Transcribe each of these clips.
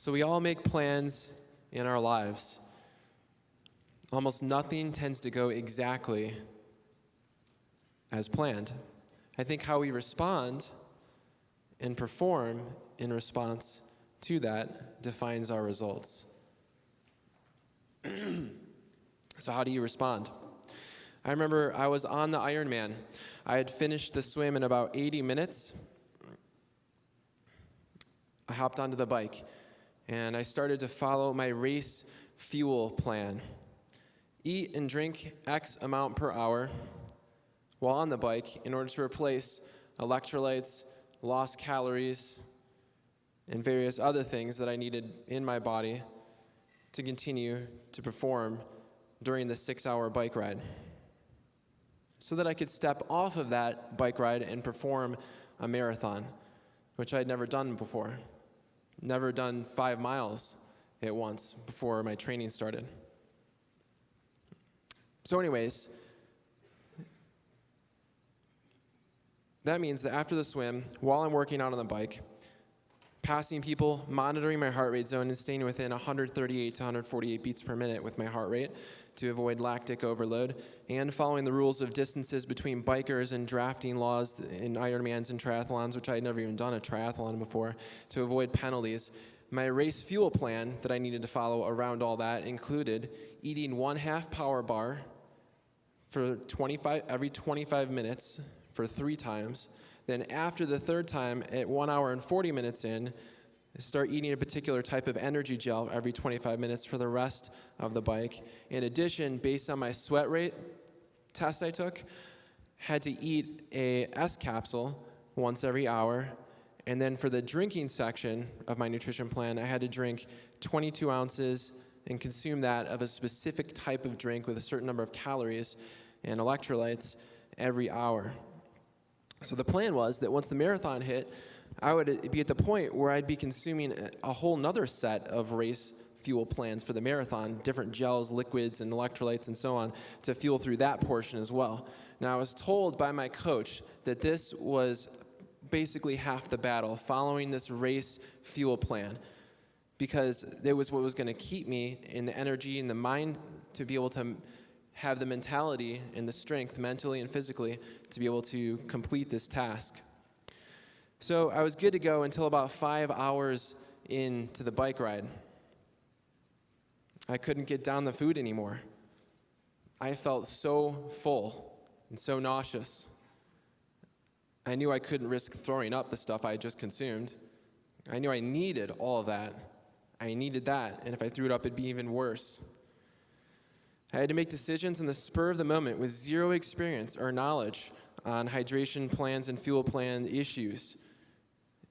So we all make plans in our lives. Almost nothing tends to go exactly as planned. I think how we respond and perform in response to that defines our results. So how do you respond? I remember I was on the Ironman. I had finished the swim in about 80 minutes. I hopped onto the bike, and I started to follow my race fuel plan. Eat and drink X amount per hour while on the bike in order to replace electrolytes, lost calories, and various other things that I needed in my body to continue to perform during the 6-hour bike ride, so that I could step off of that bike ride and perform a marathon, which I had never done before. Never done 5 miles at once before my training started. So anyways, that means that after the swim, while I'm working out on the bike, passing people, monitoring my heart rate zone, and staying within 138 to 148 beats per minute with my heart rate to avoid lactic overload, and following the rules of distances between bikers and drafting laws in Ironmans and triathlons, which I had never even done a triathlon before, to avoid penalties. My race fuel plan that I needed to follow around all that included eating 1/2 power bar for every 25 minutes for 3 times. Then after the 3rd time, at 1 hour and 40 minutes in, start eating a particular type of energy gel every 25 minutes for the rest of the bike. In addition, based on my sweat rate test I took, had to eat a S capsule once every hour. And then for the drinking section of my nutrition plan, I had to drink 22 ounces and consume that of a specific type of drink with a certain number of calories and electrolytes every hour. So the plan was that once the marathon hit, I would be at the point where I'd be consuming a whole nother set of race fuel plans for the marathon, different gels, liquids, and electrolytes, and so on, to fuel through that portion as well. Now, I was told by my coach that this was basically half the battle, following this race fuel plan, because it was what was going to keep me in the energy and the mind to be able to have the mentality and the strength, mentally and physically, to be able to complete this task. So I was good to go until about 5 hours into the bike ride. I couldn't get down the food anymore. I felt so full and so nauseous. I knew I couldn't risk throwing up the stuff I had just consumed. I knew I needed all of that. I needed that, and if I threw it up, it'd be even worse. I had to make decisions in the spur of the moment with zero experience or knowledge on hydration plans and fuel plan issues.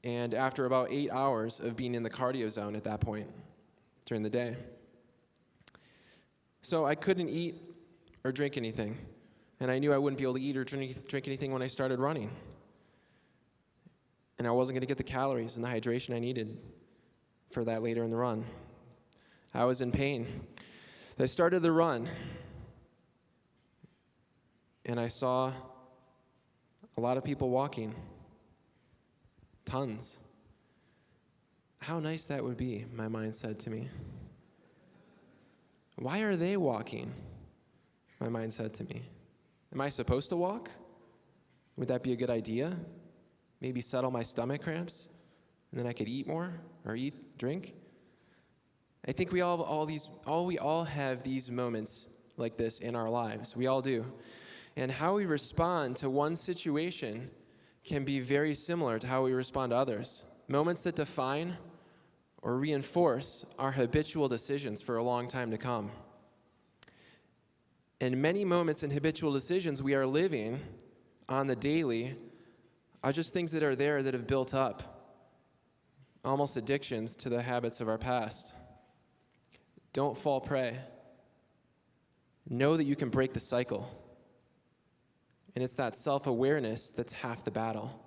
And after about 8 hours of being in the cardio zone at that point during the day. So I couldn't eat or drink anything. And I knew I wouldn't be able to eat or drink anything when I started running. And I wasn't going to get the calories and the hydration I needed for that later in the run. I was in pain. I started the run, and I saw a lot of people walking. Tons. How nice that would be, my mind said to me. Why are they walking? My mind said to me. Am I supposed to walk? Would that be a good idea? Maybe settle my stomach cramps, and then I could eat more, or drink? I think we all have these moments like this in our lives. We all do. And how we respond to one situation can be very similar to how we respond to others. Moments that define or reinforce our habitual decisions for a long time to come. And many moments and habitual decisions we are living on the daily are just things that are there that have built up, almost addictions to the habits of our past. Don't fall prey. Know that you can break the cycle. And it's that self-awareness that's half the battle.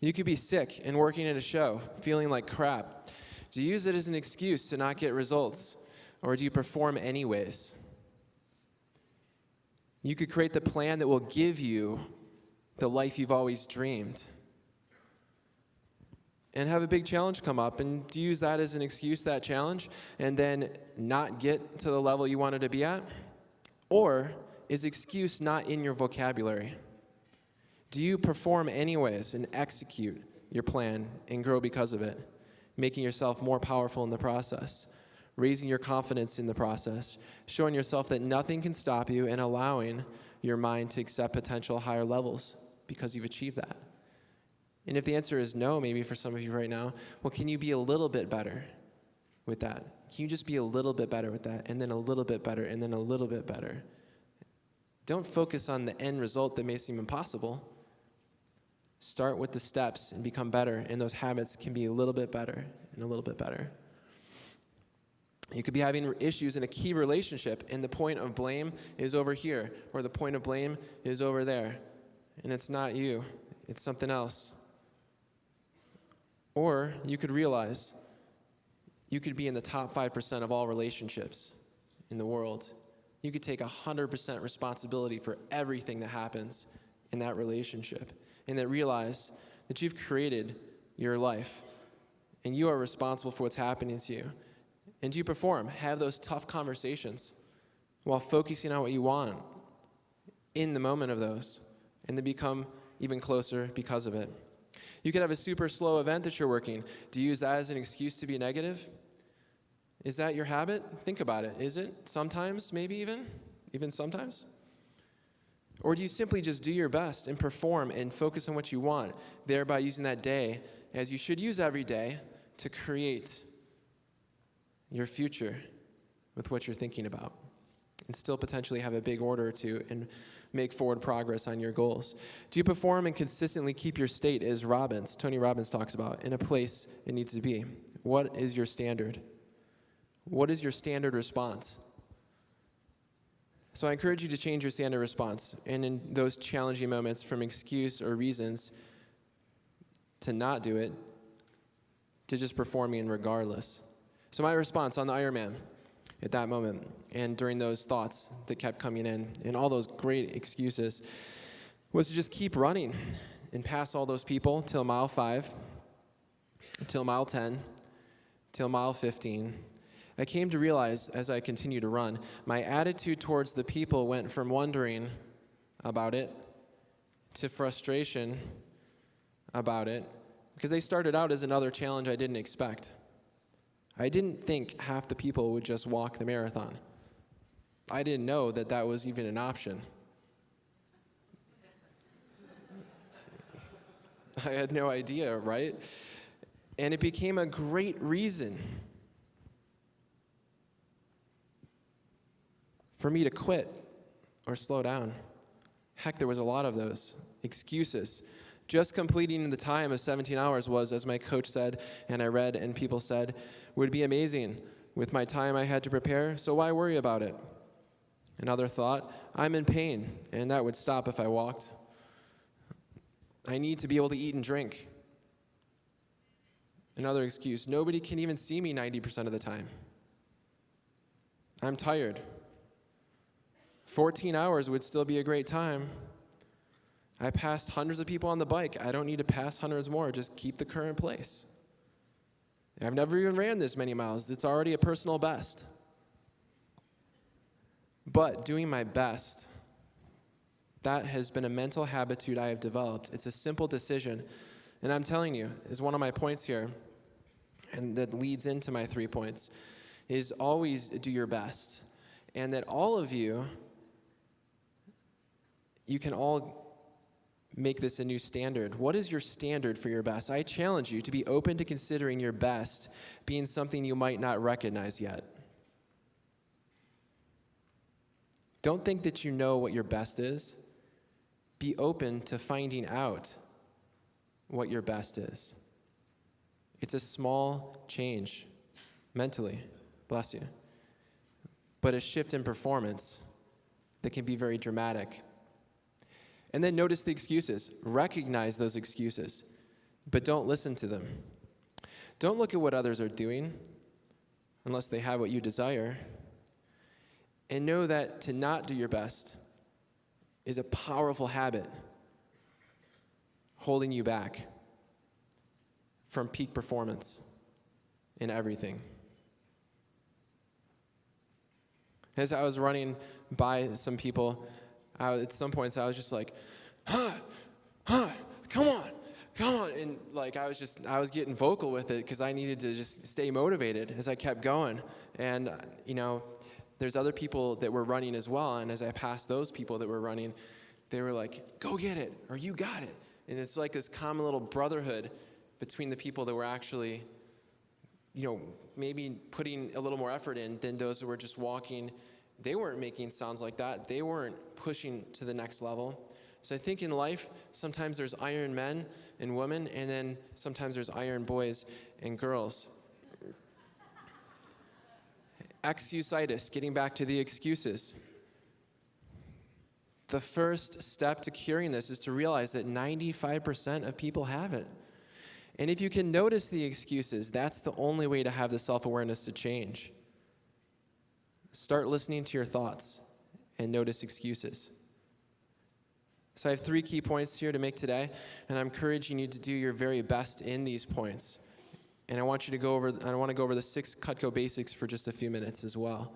You could be sick and working at a show, feeling like crap. Do you use it as an excuse to not get results, or do you perform anyways? You could create the plan that will give you the life you've always dreamed. and have a big challenge come up, and do you use that as an excuse, that challenge, and then not get to the level you wanted to be at? Or is excuse not in your vocabulary? Do you perform anyways and execute your plan and grow because of it, making yourself more powerful in the process, raising your confidence in the process, showing yourself that nothing can stop you, and allowing your mind to accept potential higher levels because you've achieved that? And if the answer is no, maybe for some of you right now, well, can you be a little bit better with that? Can you just be a little bit better with that, and then a little bit better, and then a little bit better? Don't focus on the end result that may seem impossible. Start with the steps and become better, and those habits can be a little bit better and a little bit better. You could be having issues in a key relationship, and the point of blame is over here, or the point of blame is over there, and it's not you, it's something else. Or you could realize you could be in the top 5% of all relationships in the world. You could take 100% responsibility for everything that happens in that relationship, and then realize that you've created your life, and you are responsible for what's happening to you. And you perform, have those tough conversations while focusing on what you want in the moment of those, and then become even closer because of it. You could have a super slow event that you're working. Do you use that as an excuse to be negative? Is that your habit? Think about it. Is it? Sometimes, maybe even sometimes? Or do you simply just do your best and perform and focus on what you want, thereby using that day, as you should use every day, to create your future with what you're thinking about, and still potentially have a big order or two and make forward progress on your goals? Do you perform and consistently keep your state, as Tony Robbins talks about, in a place it needs to be? What is your standard? What is your standard response? So I encourage you to change your standard response, and in those challenging moments, from excuse or reasons to not do it, to just performing regardless. So my response on the Ironman at that moment, and during those thoughts that kept coming in, and all those great excuses, was to just keep running and pass all those people till mile 5, till mile 10, till mile 15. I came to realize, as I continued to run, my attitude towards the people went from wondering about it to frustration about it, because they started out as another challenge I didn't expect. I didn't think half the people would just walk the marathon. I didn't know that that was even an option. I had no idea, right? And it became a great reason for me to quit or slow down. Heck, there was a lot of those excuses. Just completing the time of 17 hours was, as my coach said, and I read and people said, would be amazing with my time I had to prepare, so why worry about it? Another thought, I'm in pain, and that would stop if I walked. I need to be able to eat and drink. Another excuse, nobody can even see me 90% of the time. I'm tired. 14 hours would still be a great time. I passed hundreds of people on the bike. I don't need to pass hundreds more. Just keep the current pace. I've never even ran this many miles. It's already a personal best. But doing my best, that has been a mental habitude I have developed. It's a simple decision. And I'm telling you, is one of my points here, and that leads into my 3 points, is always do your best. And that all of you can all make this a new standard. What is your standard for your best? I challenge you to be open to considering your best being something you might not recognize yet. Don't think that you know what your best is. Be open to finding out what your best is. It's a small change mentally, bless you, but a shift in performance that can be very dramatic. And then notice the excuses. Recognize those excuses, but don't listen to them. Don't look at what others are doing unless they have what you desire. And know that to not do your best is a powerful habit holding you back from peak performance in everything. As I was running by some people, at some points I was just like, come on. And like I was getting vocal with it because I needed to just stay motivated as I kept going. And, there's other people that were running as well. And as I passed those people that were running, they were like, go get it, or you got it. And it's like this common little brotherhood between the people that were actually, maybe putting a little more effort in than those who were just walking. They weren't making sounds like that. They weren't pushing to the next level. So I think in life, sometimes there's iron men and women, and then sometimes there's iron boys and girls. Excusitis, getting back to the excuses. The first step to curing this is to realize that 95% of people have it. And if you can notice the excuses, that's the only way to have the self-awareness to change. Start listening to your thoughts and notice excuses. So I have 3 key points here to make today, and I'm encouraging you to do your very best in these points. And I want to go over the 6 Cutco basics for just a few minutes as well,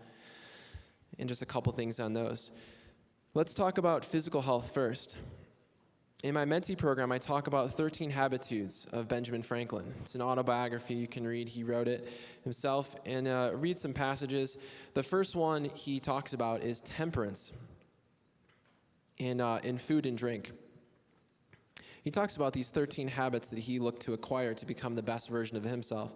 and just a couple things on those. Let's talk about physical health first. In my mentee program, I talk about 13 Habitudes of Benjamin Franklin. It's an autobiography you can read. He wrote it himself. And read some passages. The first one he talks about is temperance in food and drink. He talks about these 13 habits that he looked to acquire to become the best version of himself.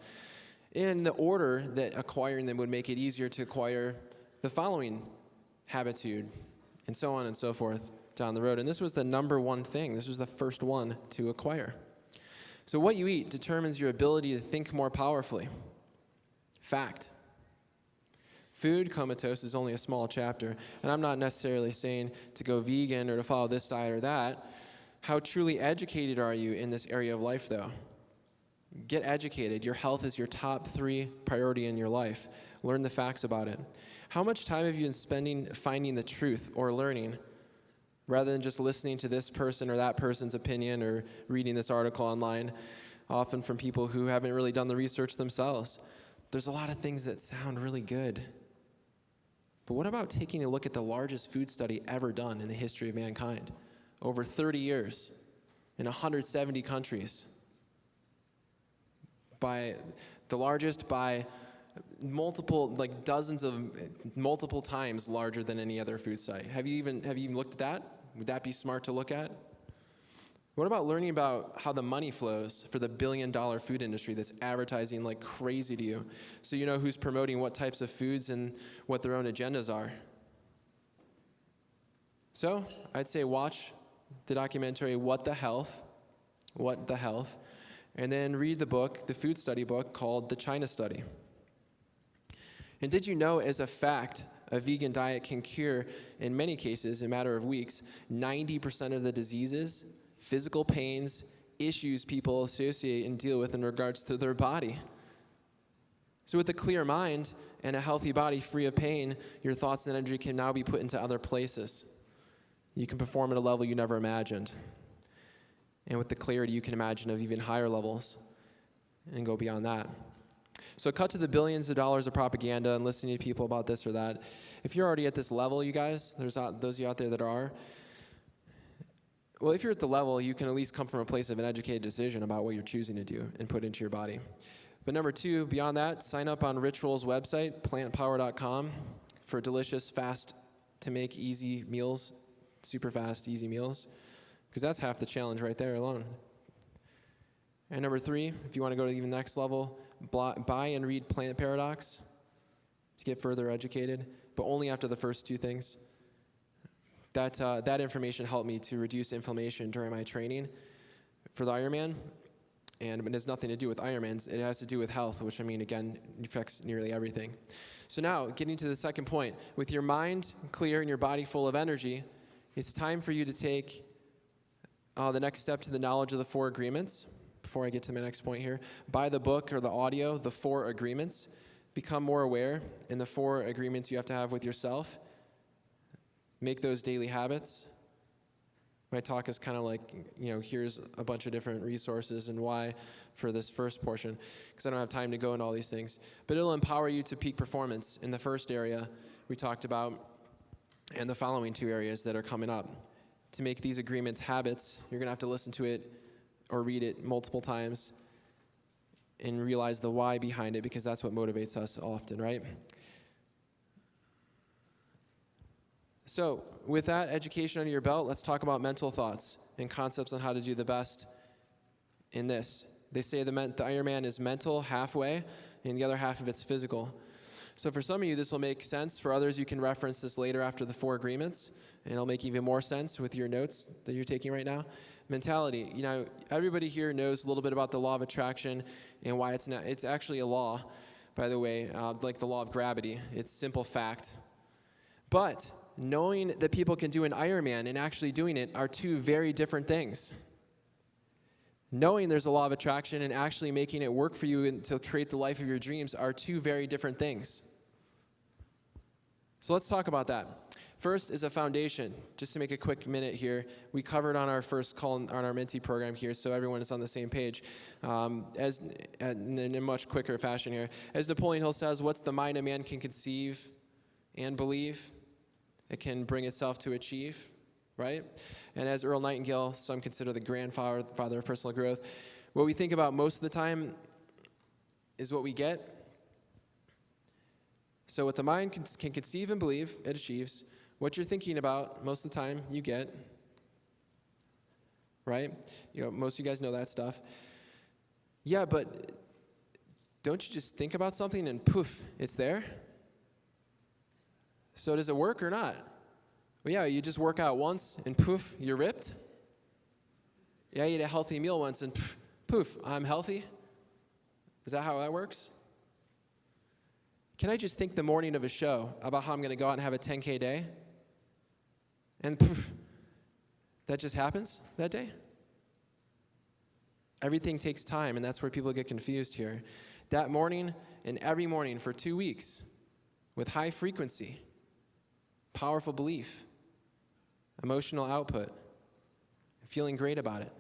In the order that acquiring them would make it easier to acquire the following habitude, and so on and so forth down the road. And this was the number one thing. This was the first one to acquire. So what you eat determines your ability to think more powerfully. Fact. Food comatose is only a small chapter, and I'm not necessarily saying to go vegan or to follow this diet or that. How truly educated are you in this area of life, though? Get educated. Your health is your top 3 priority in your life. Learn the facts about it. How much time have you been spending finding the truth or learning, rather than just listening to this person or that person's opinion or reading this article online, often from people who haven't really done the research themselves? There's a lot of things that sound really good. But what about taking a look at the largest food study ever done in the history of mankind? Over 30 years, in 170 countries. By the largest by multiple, like dozens of, multiple times larger than any other food site. Have you even looked at that? Would that be smart to look at? What about learning about how the money flows for the billion-dollar food industry that's advertising like crazy to you, so you know who's promoting what types of foods and what their own agendas are? So I'd say watch the documentary What the Health, and then read the book, the food study book called The China Study. And did you know, as a fact, a vegan diet can cure, in many cases, in a matter of weeks, 90% of the diseases, physical pains, issues people associate and deal with in regards to their body? So with a clear mind and a healthy body free of pain, your thoughts and energy can now be put into other places. You can perform at a level you never imagined. And with the clarity, you can imagine of even higher levels and go beyond that. So cut to the billions of dollars of propaganda and listening to people about this or that. If you're already at this level, you guys, there's those of you out there that are, well, if you're at the level, you can at least come from a place of an educated decision about what you're choosing to do and put into your body. But number 2, beyond that, sign up on Ritual's website, plantpower.com, for delicious, fast-to-make, easy meals, super fast, easy meals, because that's half the challenge right there alone. And number 3, if you want to go to even the next level, buy and read Plant Paradox to get further educated, but only after the first 2 things. That information helped me to reduce inflammation during my training for the Ironman, and it has nothing to do with Ironmans. It has to do with health, which, I mean, again, affects nearly everything. So now, getting to the second point, with your mind clear and your body full of energy, it's time for you to take the next step to the knowledge of the 4 agreements. Before I get to my next point here, buy the book or the audio, The 4 Agreements. Become more aware in the 4 agreements you have to have with yourself. Make those daily habits. My talk is kind of like, here's a bunch of different resources and why for this first portion, because I don't have time to go into all these things. But it'll empower you to peak performance in the first area we talked about and the following two areas that are coming up. To make these agreements habits, you're going to have to listen to it or read it multiple times and realize the why behind it, because that's what motivates us often, right? So with that education under your belt, let's talk about mental thoughts and concepts on how to do the best in this. They say the Ironman is mental halfway, and the other half of it's physical. So for some of you, this will make sense. For others, you can reference this later after the 4 agreements, and it'll make even more sense with your notes that you're taking right now. Mentality. Everybody here knows a little bit about the law of attraction and why it's actually a law, by the way, like the law of gravity. It's simple fact. But knowing that people can do an Ironman and actually doing it are two very different things. Knowing there's a law of attraction and actually making it work for you and to create the life of your dreams are two very different things. So let's talk about that. First is a foundation. Just to make a quick minute here, we covered on our first call on our Minty program here, so everyone is on the same page, in a much quicker fashion here. As Napoleon Hill says, what's the mind a man can conceive and believe, it can bring itself to achieve, right? And as Earl Nightingale, some consider the grandfather of personal growth, what we think about most of the time is what we get. So what the mind can conceive and believe, it achieves. What you're thinking about most of the time, you get, right? Most of you guys know that stuff. Yeah, but don't you just think about something and poof, it's there? So does it work or not? Well, yeah, you just work out once and poof, you're ripped. Yeah, you eat a healthy meal once and poof, I'm healthy. Is that how that works? Can I just think the morning of a show about how I'm going to go out and have a 10K day? And poof, that just happens that day? Everything takes time, and that's where people get confused here. That morning and every morning for 2 weeks with high frequency, powerful belief, emotional output, feeling great about it,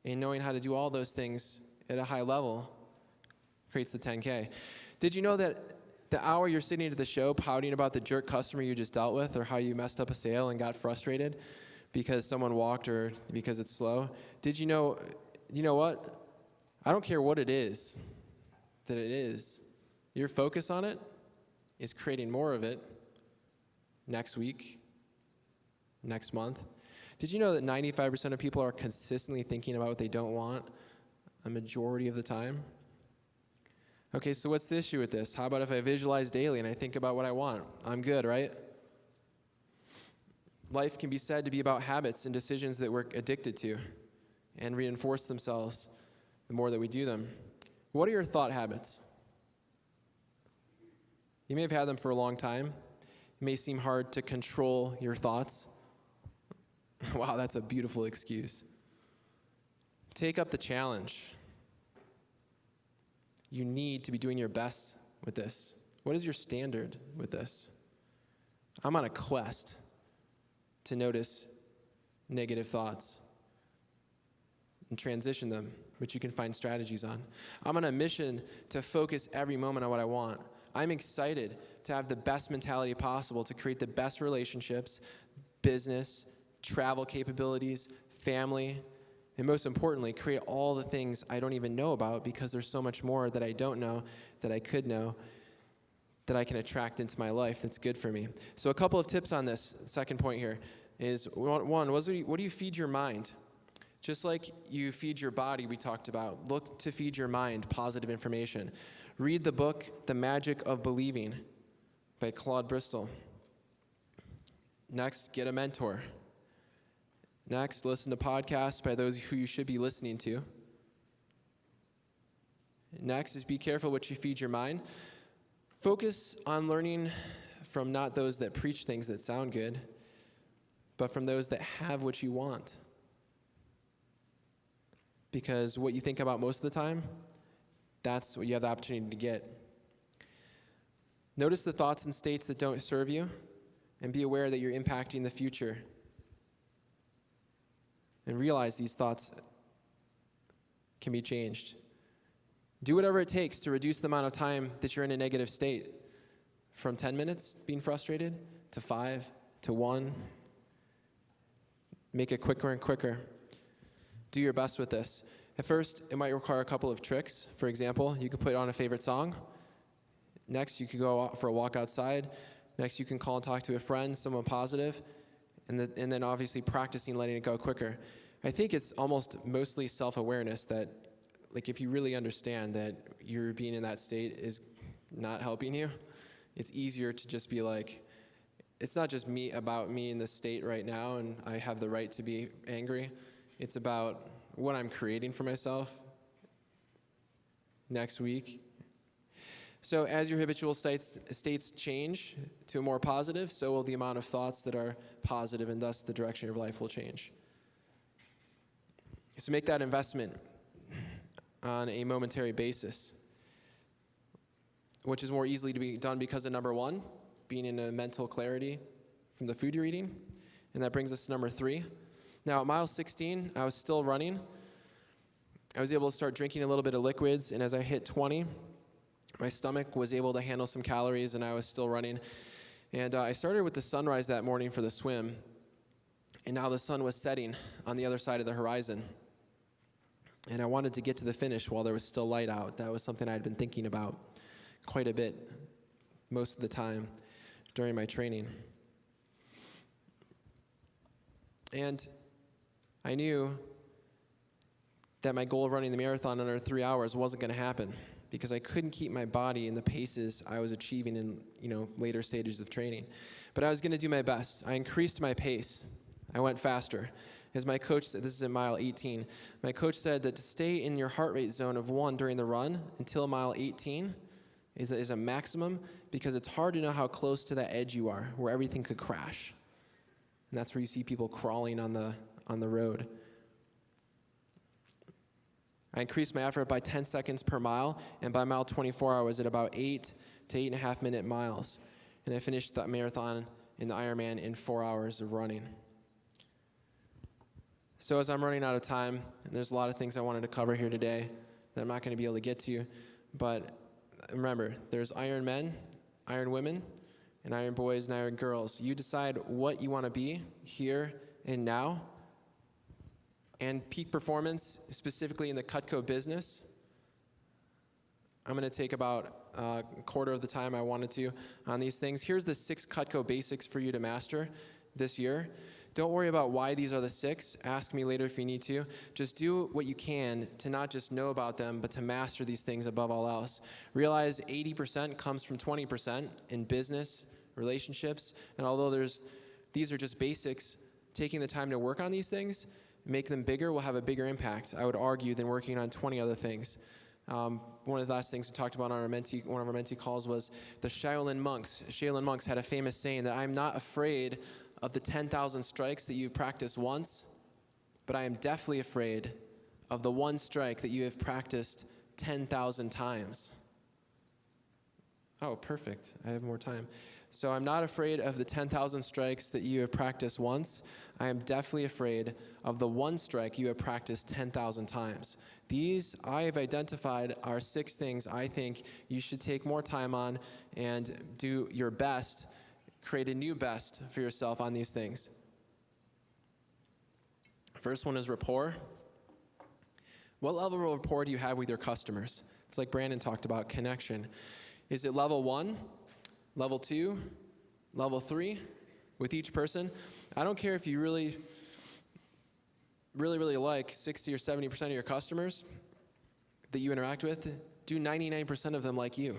and knowing how to do all those things at a high level creates the 10K. Did you know that the hour you're sitting at the show pouting about the jerk customer you just dealt with, or how you messed up a sale and got frustrated because someone walked or because it's slow? Did you know what? I don't care what it is that it is. Your focus on it is creating more of it next week, next month. Did you know that 95% of people are consistently thinking about what they don't want a majority of the time? Okay, so what's the issue with this? How about if I visualize daily and I think about what I want? I'm good, right? Life can be said to be about habits and decisions that we're addicted to and reinforce themselves the more that we do them. What are your thought habits? You may have had them for a long time. It may seem hard to control your thoughts. Wow, that's a beautiful excuse. Take up the challenge. You need to be doing your best with this. What is your standard with this? I'm on a quest to notice negative thoughts and transition them, which you can find strategies on. I'm on a mission to focus every moment on what I want. I'm excited to have the best mentality possible to create the best relationships, business, travel capabilities, family, and most importantly, create all the things I don't even know about, because there's so much more that I don't know, that I could know, that I can attract into my life that's good for me. So a couple of tips on this second point here is, one, what do you feed your mind? Just like you feed your body, we talked about, look to feed your mind positive information. Read the book, The Magic of Believing by Claude Bristol. Next, get a mentor. Next, listen to podcasts by those who you should be listening to. Next is be careful what you feed your mind. Focus on learning from not those that preach things that sound good, but from those that have what you want. Because what you think about most of the time, that's what you have the opportunity to get. Notice the thoughts and states that don't serve you, and be aware that you're impacting the future and realize these thoughts can be changed. Do whatever it takes to reduce the amount of time that you're in a negative state, from 10 minutes being frustrated to 5 to 1. Make it quicker and quicker. Do your best with this. At first, it might require a couple of tricks. For example, you could put on a favorite song. Next, you could go out for a walk outside. Next, you can call and talk to a friend, someone positive. And then obviously practicing letting it go quicker. I think it's almost mostly self-awareness that, like, if you really understand that you're being in that state is not helping you, it's easier to just be like, it's not just about me in this state right now and I have the right to be angry. It's about what I'm creating for myself next week. So as your habitual states change to a more positive, so will the amount of thoughts that are positive, and thus the direction of your life will change. So make that investment on a momentary basis, which is more easily to be done because of number 1, being in a mental clarity from the food you're eating. And that brings us to number 3. Now at mile 16, I was still running. I was able to start drinking a little bit of liquids, and as I hit 20, my stomach was able to handle some calories, and I was still running. And I started with the sunrise that morning for the swim, and now the sun was setting on the other side of the horizon. And I wanted to get to the finish while there was still light out. That was something I had been thinking about quite a bit most of the time during my training. And I knew that my goal of running the marathon under 3 hours wasn't going to happen because I couldn't keep my body in the paces I was achieving in later stages of training. But I was going to do my best. I increased my pace. I went faster. As my coach said, this is at mile 18, my coach said that to stay in your heart rate zone of 1 during the run until mile 18 is a maximum, because it's hard to know how close to that edge you are, where everything could crash. And that's where you see people crawling on the road. I increased my effort by 10 seconds per mile, and by mile 24, I was at about 8 to 8.5 minute miles. And I finished that marathon in the Ironman in 4 hours of running. So as I'm running out of time, and there's a lot of things I wanted to cover here today that I'm not going to be able to get to, but remember, there's Iron Men, Iron Women, and Iron Boys and Iron Girls. You decide what you want to be here and now. And peak performance, specifically in the Cutco business, I'm going to take about a quarter of the time I wanted to on these things. Here's the 6 Cutco basics for you to master this year. Don't worry about why these are the 6. Ask me later if you need to. Just do what you can to not just know about them, but to master these things above all else. Realize 80% comes from 20% in business, relationships, and although these are just basics, taking the time to work on these things, make them bigger, will have a bigger impact, I would argue, than working on 20 other things. One of the last things we talked about on one of our mentee calls was the Shaolin monks. Shaolin monks had a famous saying that I'm not afraid of the 10,000 strikes that you practice once, but I am deathly afraid of the one strike that you have practiced 10,000 times. Oh, perfect. I have more time. So I'm not afraid of the 10,000 strikes that you have practiced once. I am deathly afraid of the one strike you have practiced 10,000 times. These I have identified are 6 things I think you should take more time on and do your best. Create a new best for yourself on these things. First one is rapport. What level of rapport do you have with your customers? It's like Brandon talked about, connection. Is it level 1, level 2, level 3 with each person? I don't care if you really like 60 or 70% of your customers that you interact with. Do 99% of them like you?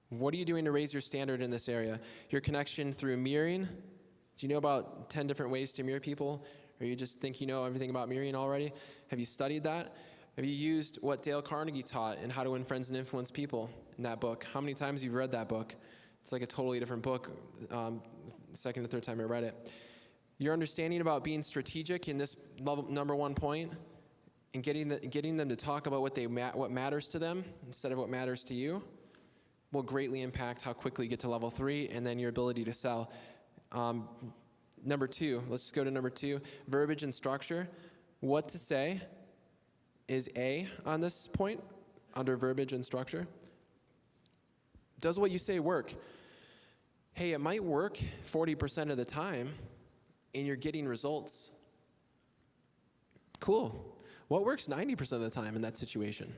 What are you doing to raise your standard in this area? Your connection through mirroring. Do you know about 10 different ways to mirror people? Or you just think you know everything about mirroring already? Have you studied that? Have you used what Dale Carnegie taught in How to Win Friends and Influence People in that book? How many times have you read that book? It's like a totally different book, second or third time I read it. Your understanding about being strategic in this number 1 point and getting them to talk about what matters to them instead of what matters to you will greatly impact how quickly you get to level 3 and then your ability to sell. Number 2, let's just go to number 2, verbiage and structure. What to say is A on this point, under verbiage and structure. Does what you say work? Hey, it might work 40% of the time, and you're getting results. Cool. What works 90% of the time in that situation?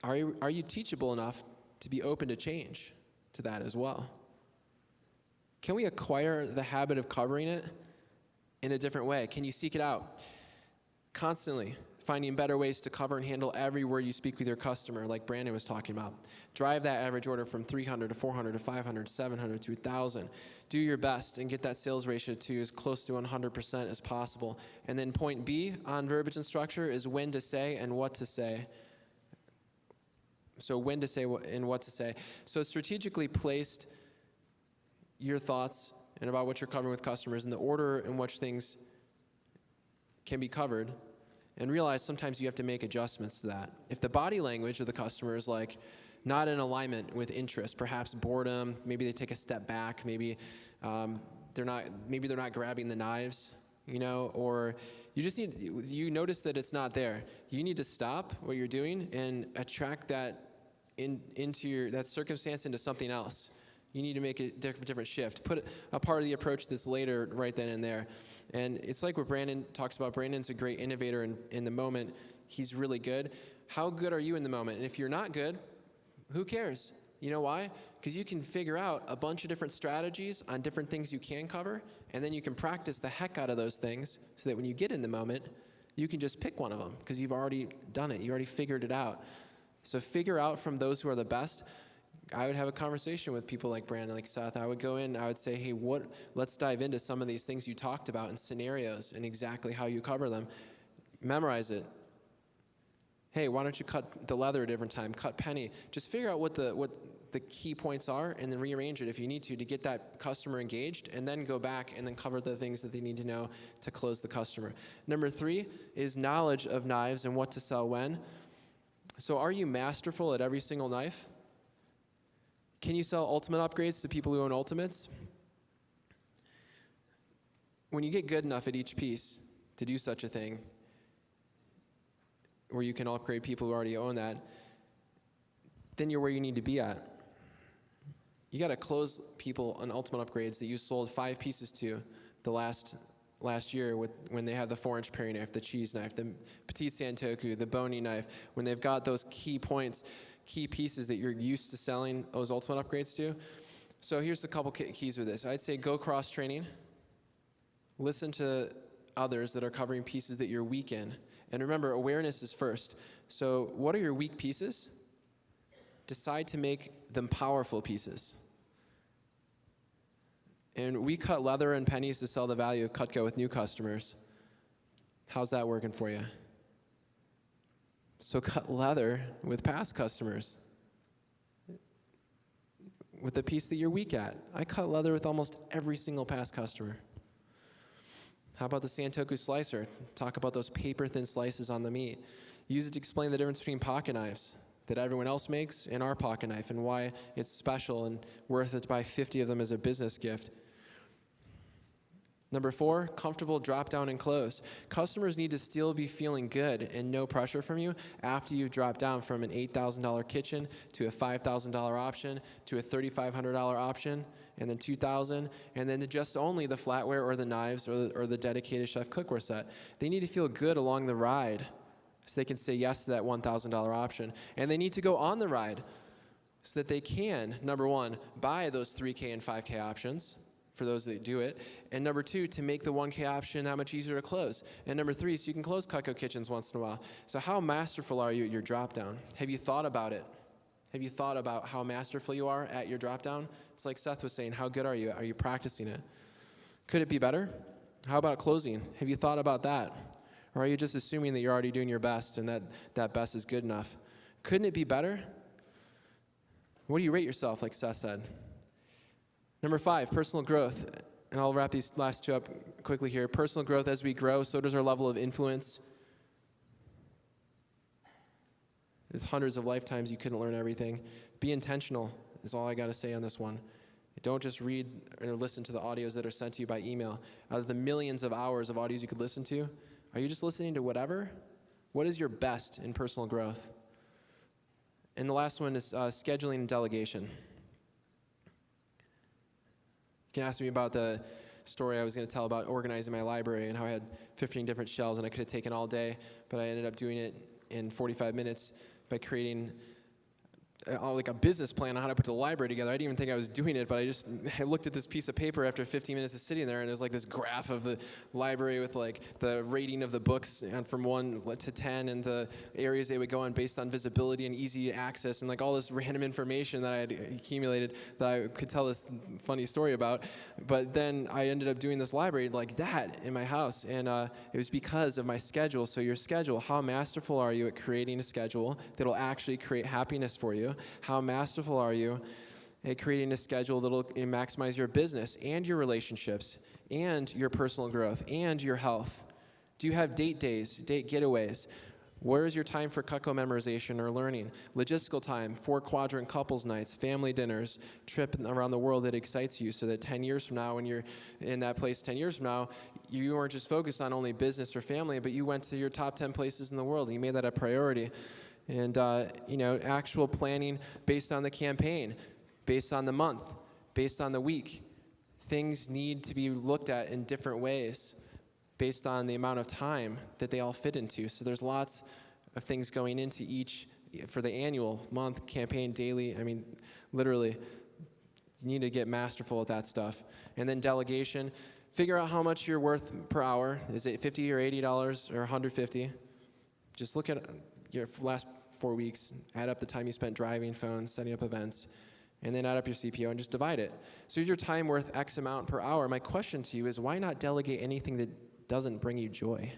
Are you teachable enough to be open to change to that as well? Can we acquire the habit of covering it in a different way? Can you seek it out? Constantly finding better ways to cover and handle every word you speak with your customer, like Brandon was talking about. Drive that average order from 300 to 400 to 500 to 700 to 1,000. Do your best and get that sales ratio to as close to 100% as possible. And then point B on verbiage and structure is when to say and what to say. So when to say and what to say. So strategically placed your thoughts and about what you're covering with customers in the order in which things can be covered, and realize sometimes you have to make adjustments to that. If the body language of the customer is like not in alignment with interest, perhaps boredom, maybe they take a step back, maybe they're not grabbing the knives, or you notice that it's not there. You need to stop what you're doing and attract that into that circumstance into something else. You need to make a different shift. Put a part of the approach that's later right then and there. And it's like what Brandon talks about. Brandon's a great innovator in the moment. He's really good. How good are you in the moment? And if you're not good, who cares? You know why? Because you can figure out a bunch of different strategies on different things you can cover, and then you can practice the heck out of those things so that when you get in the moment, you can just pick one of them because you've already done it. You already figured it out. So figure out from those who are the best. I would have a conversation with people like Brandon, like Seth. I would go in, I would say, hey, let's dive into some of these things you talked about in scenarios and exactly how you cover them. Memorize it. Hey, why don't you cut the leather a different time? Cut penny. Just figure out what the key points are and then rearrange it if you need to get that customer engaged, and then go back and then cover the things that they need to know to close the customer. Number 3 is knowledge of knives and what to sell when. So are you masterful at every single knife? Can you sell ultimate upgrades to people who own ultimates? When you get good enough at each piece to do such a thing, where you can upgrade people who already own that, then you're where you need to be at. You got to close people on ultimate upgrades that you sold 5 pieces to the last year when they have the 4-inch paring knife, the cheese knife, the petite santoku, the bony knife, when they've got those key points, key pieces that you're used to selling those ultimate upgrades to. So here's a couple keys with this. I'd say go cross-training. Listen to others that are covering pieces that you're weak in. And remember, awareness is first. So what are your weak pieces? Decide to make them powerful pieces. And we cut leather and pennies to sell the value of Cutco with new customers. How's that working for you? So cut leather with past customers, with the piece that you're weak at. I cut leather with almost every single past customer. How about the Santoku slicer? Talk about those paper-thin slices on the meat. Use it to explain the difference between pocket knives that everyone else makes and our pocket knife, and why it's special and worth it to buy 50 of them as a business gift. Number 4, comfortable drop down and close. Customers need to still be feeling good and no pressure from you after you've dropped down from an $8,000 kitchen to a $5,000 option to a $3,500 option, and then $2,000, and then just only the flatware or the knives or the dedicated chef cookware set. They need to feel good along the ride so they can say yes to that $1,000 option. And they need to go on the ride so that they can, number 1, buy those 3K and 5K options for those that do it, and number 2, to make the 1K option that much easier to close, and number 3, so you can close Cutco kitchens once in a while. So how masterful are you at your drop down? Have you thought about it? Have you thought about how masterful you are at your drop down? It's like Seth was saying, how good are you? Are you practicing it? Could it be better? How about closing? Have you thought about that? Or are you just assuming that you're already doing your best and that best is good enough? Couldn't it be better? What do you rate yourself, like Seth said? Number 5, personal growth. And I'll wrap these last 2 up quickly here. Personal growth, as we grow, so does our level of influence. There's hundreds of lifetimes you couldn't learn everything. Be intentional is all I got to say on this one. Don't just read or listen to the audios that are sent to you by email. Out of the millions of hours of audios you could listen to, are you just listening to whatever? What is your best in personal growth? And the last one is scheduling and delegation. You can ask me about the story I was going to tell about organizing my library and how I had 15 different shelves and I could have taken all day, but I ended up doing it in 45 minutes by creating like a business plan on how to put the library together. I didn't even think I was doing it, but I looked at this piece of paper after 15 minutes of sitting there, and there's like this graph of the library with like the rating of the books and from 1 to 10 and the areas they would go on based on visibility and easy access and like all this random information that I had accumulated that I could tell this funny story about. But then I ended up doing this library like that in my house, and it was because of my schedule. So your schedule, how masterful are you at creating a schedule that will actually create happiness for you? How masterful are you at creating a schedule that will maximize your business and your relationships and your personal growth and your health? Do you have date days, date getaways? Where is your time for Cutco memorization or learning? Logistical time, 4-quadrant couples nights, family dinners, trip around the world that excites you so that 10 years from now, when you're in that place 10 years from now, you weren't just focused on only business or family, but you went to your top 10 places in the world and you made that a priority. And, actual planning based on the campaign, based on the month, based on the week. Things need to be looked at in different ways based on the amount of time that they all fit into. So there's lots of things going into each, for the annual, month, campaign, daily. I mean, literally, you need to get masterful at that stuff. And then delegation. Figure out how much you're worth per hour. Is it $50 or $80 or $150? Just look at your last 4 weeks, add up the time you spent driving, phones, setting up events, and then add up your CPO and just divide it. So is your time worth X amount per hour? My question to you is, why not delegate anything that doesn't bring you joy?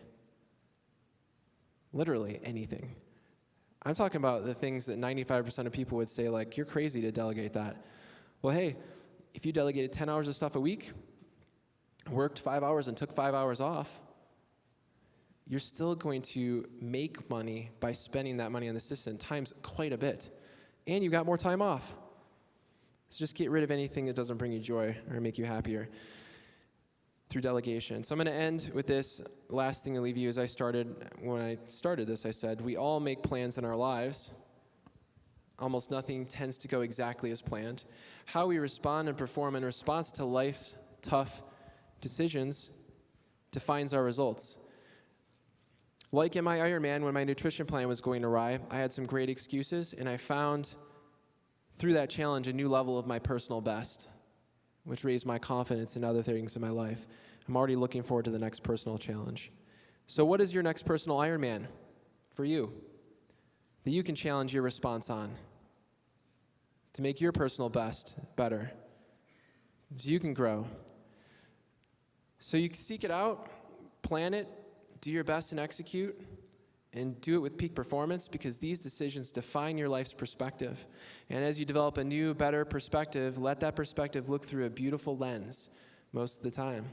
Literally anything. I'm talking about the things that 95% of people would say, like, you're crazy to delegate that. Well, hey, if you delegated 10 hours of stuff a week, worked 5 hours and took 5 hours off, you're still going to make money by spending that money on the assistant times quite a bit. And you got more time off. So just get rid of anything that doesn't bring you joy or make you happier through delegation. So I'm going to end with this. Last thing to leave you is when I started this, I said, we all make plans in our lives. Almost nothing tends to go exactly as planned. How we respond and perform in response to life's tough decisions defines our results. Like in my Ironman, when my nutrition plan was going awry, I had some great excuses, and I found through that challenge a new level of my personal best, which raised my confidence in other things in my life. I'm already looking forward to the next personal challenge. So what is your next personal Ironman for you that you can challenge your response on to make your personal best better so you can grow? So you can seek it out, plan it, do your best and execute, and do it with peak performance, because these decisions define your life's perspective. And as you develop a new, better perspective, let that perspective look through a beautiful lens most of the time.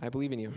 I believe in you.